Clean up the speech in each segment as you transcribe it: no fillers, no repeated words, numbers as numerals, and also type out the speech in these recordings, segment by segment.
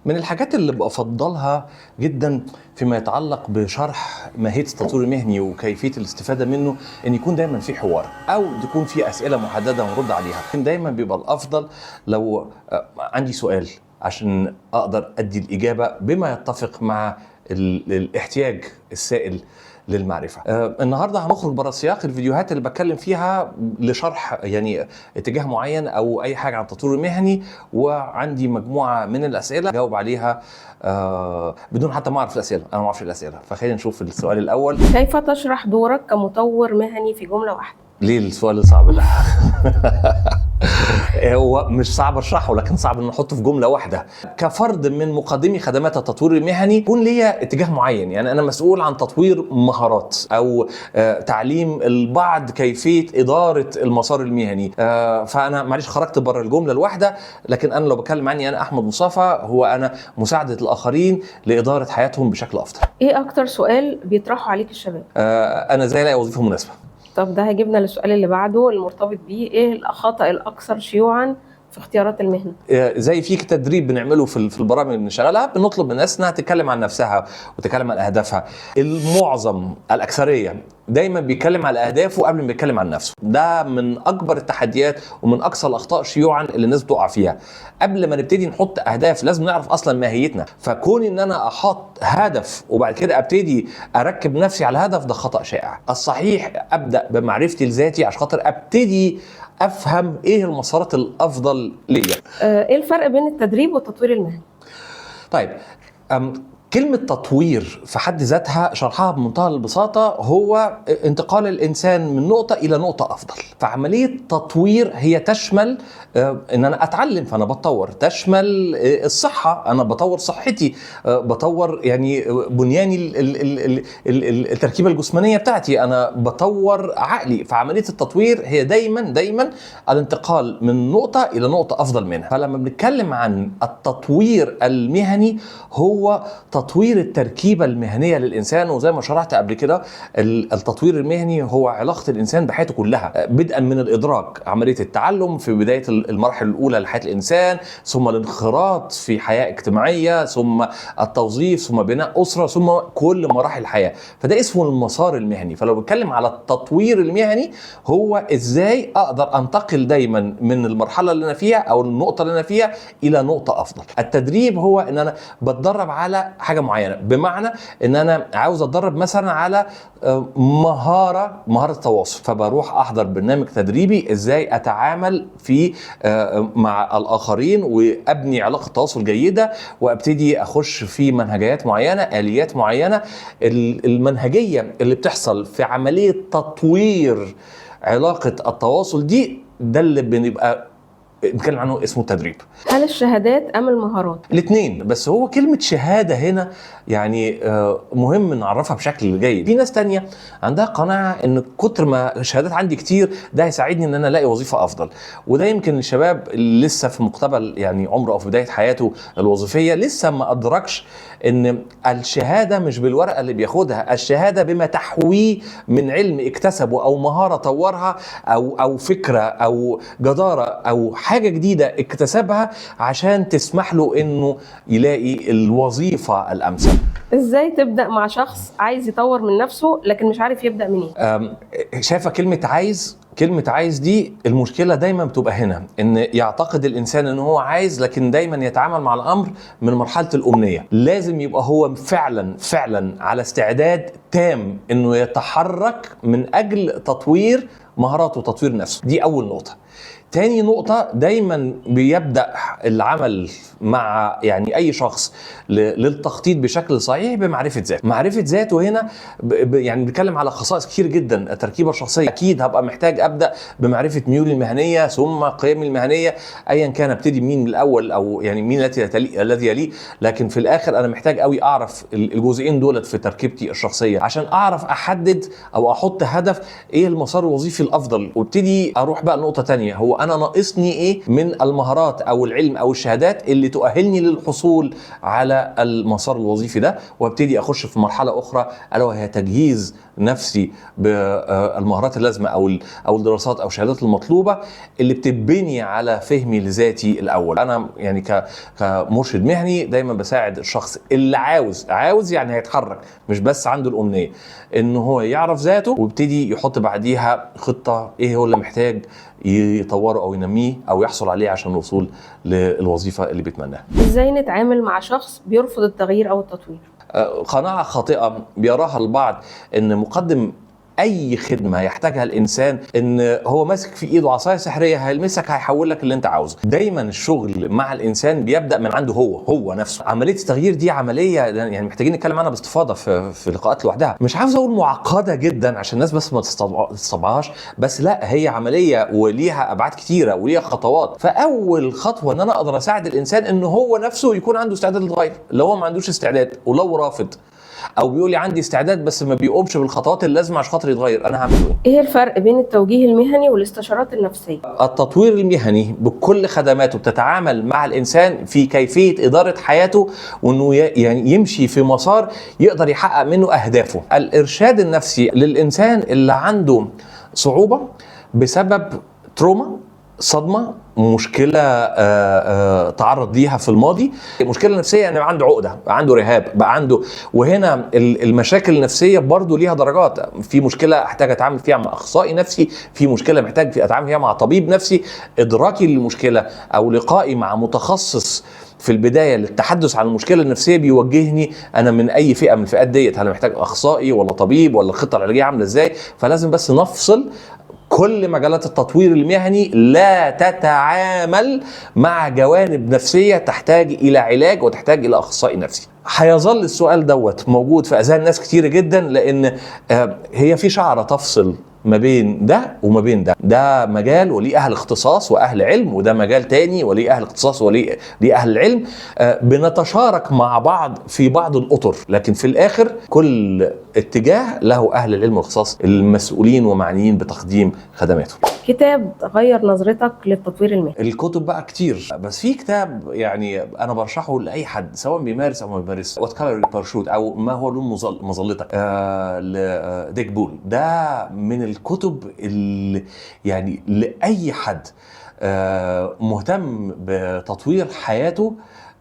من الحاجات اللي بفضلها جدا فيما يتعلق بشرح ماهية التطوير المهني وكيفية الاستفادة منه ان يكون دايما في حوار او تكون في اسئلة محددة ونرد عليها. دايما بيبقى الافضل لو عندي سؤال عشان اقدر ادي الاجابة بما يتفق مع الاحتياج السائل للمعرفة. النهاردة هنخرج برا سياق الفيديوهات اللي بتكلم فيها لشرح يعني اتجاه معين او اي حاجة عن التطوير المهني، وعندي مجموعة من الاسئلة جاوب عليها بدون حتى ما اعرف الاسئلة. انا ما اعرفش الاسئلة، فخلينا نشوف السؤال الاول. كيف تشرح دورك كمطور مهني في جملة واحدة؟ ليه السؤال الصعب ده؟ هو مش صعب اشرحه، لكن صعب ان نحطه في جمله واحده. كفرد من مقدمي خدمات التطوير المهني يكون ليا اتجاه معين، يعني انا مسؤول عن تطوير مهارات او تعليم البعض كيفيه اداره المسار المهني. فانا معلش خرجت بره الجمله الواحده، لكن انا لو بتكلم عني انا احمد مصطفى، هو انا مساعده الاخرين لاداره حياتهم بشكل افضل. ايه اكتر سؤال بيطرحوا عليك الشباب؟ انا ازاي الاقي وظيفه مناسبه. طب ده هيجيبنا للسؤال اللي بعده المرتبط بيه، ايه الخطأ الاكثر شيوعا في اختيارات المهنة؟ زي في تدريب بنعمله في البرامج اللي بنشغلها، بنطلب من الناس انها تتكلم عن نفسها وتتكلم عن اهدافها. المعظم الاكثريه دايما بيتكلم على اهدافه قبل ما يتكلم عن نفسه. ده من اكبر التحديات ومن اكثر الاخطاء شيوعا اللي الناس بتقع فيها. قبل ما نبتدي نحط اهداف لازم نعرف اصلا ماهيتنا، فكون ان انا احط هدف وبعد كده ابتدي اركب نفسي على الهدف ده خطأ شائع. الصحيح ابدا بمعرفتي لذاتي عشان خاطر ابتدي افهم ايه المسارات الافضل ليا. ايه الفرق بين التدريب والتطوير المهني؟ طيب، كلمة تطوير في حد ذاتها شرحها بمنتهى البساطة هو انتقال الإنسان من نقطة إلى نقطة أفضل. فعملية تطوير هي تشمل إن أنا أتعلم، فأنا بطور. تشمل الصحة، أنا بطور صحتي، بطور يعني بنياني التركيبة الجسمانية بتاعتي، أنا بطور عقلي. فعملية التطوير هي دايما الانتقال من نقطة إلى نقطة أفضل منها. فلما بنتكلم عن التطوير المهني هو تطوير التركيبة المهنية للإنسان. وزي ما شرحت قبل كده التطوير المهني هو علاقة الإنسان بحياته كلها، بدءا من الإدراك، عملية التعلم في بداية المراحل الأولى لحياة الإنسان، ثم الانخراط في حياة اجتماعية، ثم التوظيف، ثم بناء أسرة، ثم كل مراحل الحياة. فده اسمه المسار المهني. فلو بتكلم على التطوير المهني هو إزاي أقدر أنتقل دايما من المرحلة اللي أنا فيها أو النقطة اللي أنا فيها إلى نقطة أفضل. التدريب هو إن أنا بتدرب على حاجة معينة، بمعنى ان انا عاوز اتدرب مثلا على مهارة التواصل، فبروح احضر برنامج تدريبي ازاي اتعامل في مع الاخرين وابني علاقة تواصل جيدة، وابتدي اخش في منهجيات معينة، اليات معينة. المنهجية اللي بتحصل في عملية تطوير علاقة التواصل دي، ده اللي بنبقى نتكلم عنه اسمه التدريب. هل الشهادات ام المهارات؟ الاثنين، بس هو كلمة شهادة هنا يعني مهم نعرفها بشكل جيد. في ناس تانية عندها قناعة ان كتر ما الشهادات عندي كتير ده هيساعدني ان انا الاقي وظيفة افضل. وده يمكن الشباب اللي لسه في مقتبل يعني عمره او في بداية حياته الوظيفية لسه ما ادركش ان الشهادة مش بالورقة اللي بياخدها، الشهادة بما تحويه من علم اكتسبه او مهارة طورها او فكرة او جدارة او حاجة جديدة اكتسبها عشان تسمح له انه يلاقي الوظيفة الامثل. ازاي تبدأ مع شخص عايز يطور من نفسه لكن مش عارف يبدأ منين؟ شايفة كلمة عايز دي المشكلة دايما بتبقى هنا، ان يعتقد الانسان ان هو عايز، لكن دايما يتعامل مع الامر من مرحلة الامنية. لازم يبقى هو فعلا على استعداد تام انه يتحرك من اجل تطوير مهاراته وتطوير نفسه. دي اول نقطة. تاني نقطة، دايما بيبدأ العمل مع يعني أي شخص للتخطيط بشكل صحيح بمعرفة ذاته. هنا يعني بنتكلم على خصائص كتير جدا. التركيبة الشخصية أكيد هبقى محتاج أبدأ بمعرفة ميولي المهنية ثم قيمي المهنية، أيا كان ابتدي مين من الأول أو يعني مين الذي يليه. لكن في الآخر أنا محتاج قوي أعرف الجزئين دولت في تركيبتي الشخصية عشان أعرف أحدد أو أحط هدف إيه المسار الوظيفي الأفضل، وابتدي أروح بقى نقطة تانية، هو أنا ناقصني إيه من المهارات أو العلم أو الشهادات اللي تؤهلني للحصول على المسار الوظيفي ده، وابتدي أخش في مرحلة أخرى ألا وهي تجهيز نفسي بالمهارات اللازمه او الدراسات او الشهادات المطلوبه اللي بتبني على فهمي لذاتي الاول. انا يعني كمرشد مهني دايما بساعد الشخص اللي عاوز يعني هيتحرك، مش بس عنده الامنيه ان هو يعرف ذاته ويبتدي يحط بعديها خطه ايه هو اللي محتاج يطوره او ينميه او يحصل عليه عشان الوصول للوظيفه اللي بيتمناها. ازاي نتعامل مع شخص بيرفض التغيير او التطوير؟ قناعة خاطئة بيراها البعض ان مقدم اي خدمة يحتاجها الانسان ان هو ماسك في ايده عصاية سحرية هيلمسك هيحول لك اللي انت عاوزه. دايما الشغل مع الانسان بيبدأ من عنده هو نفسه. عملية التغيير دي عملية يعني محتاجين نتكلم عنها باستفاضة في لقاءات لوحدها. مش عاوز اقول معقدة جدا عشان الناس بس ما تستطبعهاش، بس لا، هي عملية وليها ابعاد كتيرة وليها خطوات. فاول خطوة ان انا اقدر اساعد الانسان ان هو نفسه يكون عنده استعداد للتغير. لو هو ما عندوش استعداد ولو رافض او بيقول لي عندي استعداد بس ما بيقومش بالخطوات اللازمه عشان خاطر يتغير، انا هعمل ايه الفرق بين التوجيه المهني والاستشارات النفسيه؟ التطوير المهني بكل خدماته بتتعامل مع الانسان في كيفيه اداره حياته وانه يعني يمشي في مسار يقدر يحقق منه اهدافه. الارشاد النفسي للانسان اللي عنده صعوبه بسبب تروما، صدمه، مشكله تعرض ليها في الماضي، مشكله نفسيه يعني عنده عقده، عنده رهاب، بقى عنده. وهنا المشاكل النفسيه برضو ليها درجات. في مشكله احتاج اتعامل فيها مع اخصائي نفسي، في مشكله محتاج اتعامل فيها مع طبيب نفسي. ادراكي للمشكله او لقائي مع متخصص في البدايه للتحدث عن المشكله النفسيه بيوجهني انا من اي فئه من الفئات ديت، هل محتاج اخصائي ولا طبيب ولا الخطه العلاجيه عامله ازاي. فلازم بس نفصل. كل مجالات التطوير المهني لا تتعامل مع جوانب نفسية تحتاج إلى علاج وتحتاج إلى أخصائي نفسي. هيظل السؤال دوت موجود في أذهان ناس كتير جدا، لأن هي في شعرة تفصل ما بين ده وما بين ده مجال وليه أهل اختصاص وأهل علم، وده مجال تاني وليه أهل اختصاص وليه أهل علم. بنتشارك مع بعض في بعض الأطر، لكن في الآخر كل اتجاه له أهل العلم والاختصاص المسؤولين ومعنيين بتقديم خدماته. كتاب غير نظرتك للتطوير المهني؟ الكتب بقى كتير، بس في كتاب يعني انا برشحه لاي حد سواء بيمارس او ما بيمارس، وات كلر بارشوت او ما هو لون مظلتك لديك بول. ده من الكتب اللي يعني لاي حد مهتم بتطوير حياته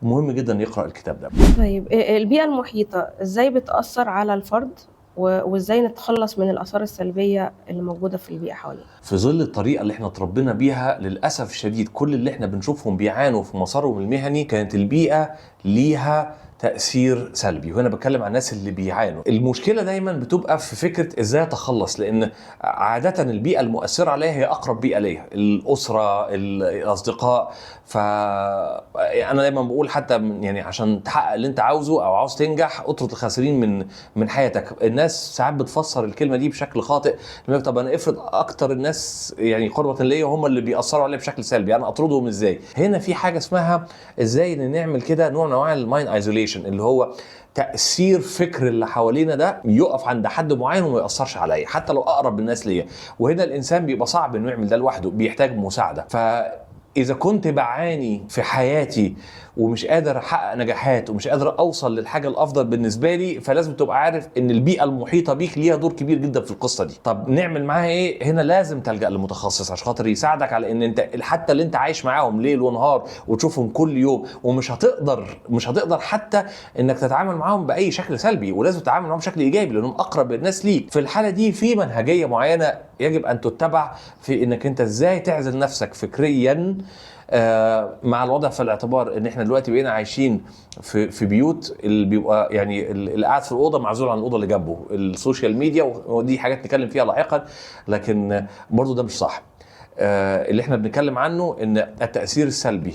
مهم جدا يقرأ الكتاب ده. طيب البيئة المحيطة ازاي بتأثر على الفرد وازاي نتخلص من الآثار السلبية اللي موجودة في البيئة حوالينا؟ في ظل الطريقة اللي احنا اتربينا بيها للأسف الشديد كل اللي احنا بنشوفهم بيعانوا في مسارهم المهني كانت البيئة ليها تأثير سلبي. وهنا بتكلم عن الناس اللي بيعانوا. المشكلة دايما بتبقى في فكرة ازاي اتخلص، لان عادة البيئة المؤثرة عليها هي اقرب بيئة ليها، الاسرة، الاصدقاء. فانا دايما بقول حتى يعني عشان تحقق اللي انت عاوزه او عاوز تنجح اطرد الخاسرين من حياتك. الناس ساعات بتفسر الكلمة دي بشكل خاطئ. طب انا افرض اكتر الناس يعني قربة ليا هم اللي بيأثروا عليا بشكل سلبي، انا اطردهم ازاي؟ هنا في حاجة اسمها ازاي نعمل كده نوع من انواع المايند ايزوليشن، اللي هو تأثير فكر اللي حوالينا ده يقف عند حد معين وما يأثرش عليا حتى لو أقرب الناس ليا. وهنا الإنسان بيبقى صعب إنه يعمل ده لوحده، بيحتاج مساعدة. إذا كنت بعاني في حياتي ومش قادر أحقق نجاحات ومش قادر أوصل للحاجة الأفضل بالنسبة لي، فلازم تبقى عارف إن البيئة المحيطة بيك ليها دور كبير جدا في القصة دي. طب نعمل معاها إيه؟ هنا لازم تلجأ لمتخصص عشان خاطر يساعدك على إن أنت حتى اللي أنت عايش معاهم ليل ونهار وتشوفهم كل يوم، ومش هتقدر حتى إنك تتعامل معاهم بأي شكل سلبي، ولازم تتعامل معاهم بشكل إيجابي لأنهم أقرب الناس ليك. في الحالة دي في منهجية معينة يجب أن تتبع في إنك أنت إزاي تعزل نفسك فكريا مع الوضع في الاعتبار ان احنا دلوقتي بقينا عايشين في بيوت اللي بيبقى يعني اللي قاعد في الاوضه معزول عن الاوضه اللي جنبه، السوشيال ميديا، ودي حاجات نتكلم فيها لاحقا، لكن برضو ده مش صح. اللي احنا بنتكلم عنه ان التأثير السلبي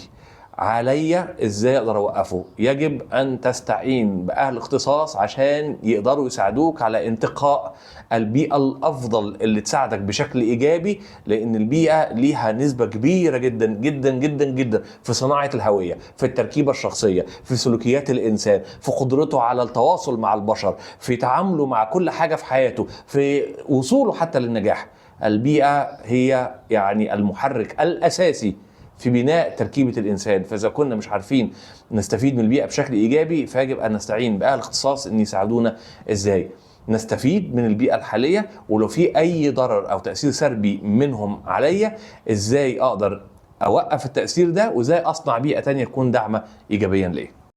عليا ازاي اقدر اوقفه. يجب ان تستعين باهل اختصاص عشان يقدروا يساعدوك على انتقاء البيئة الافضل اللي تساعدك بشكل ايجابي، لان البيئة ليها نسبة كبيرة جدا جدا جدا جدا في صناعة الهوية، في التركيبة الشخصية، في سلوكيات الانسان، في قدرته على التواصل مع البشر، في تعامله مع كل حاجة في حياته، في وصوله حتى للنجاح. البيئة هي يعني المحرك الاساسي في بناء تركيبة الإنسان. فإذا كنا مش عارفين نستفيد من البيئة بشكل إيجابي فيجب أن نستعين بأهل اختصاص أن يساعدونا إزاي. نستفيد من البيئة الحالية، ولو في أي ضرر أو تأثير سلبي منهم عليا إزاي أقدر أوقف التأثير ده، وإزاي أصنع بيئة تانية تكون داعمة إيجابيا ليه.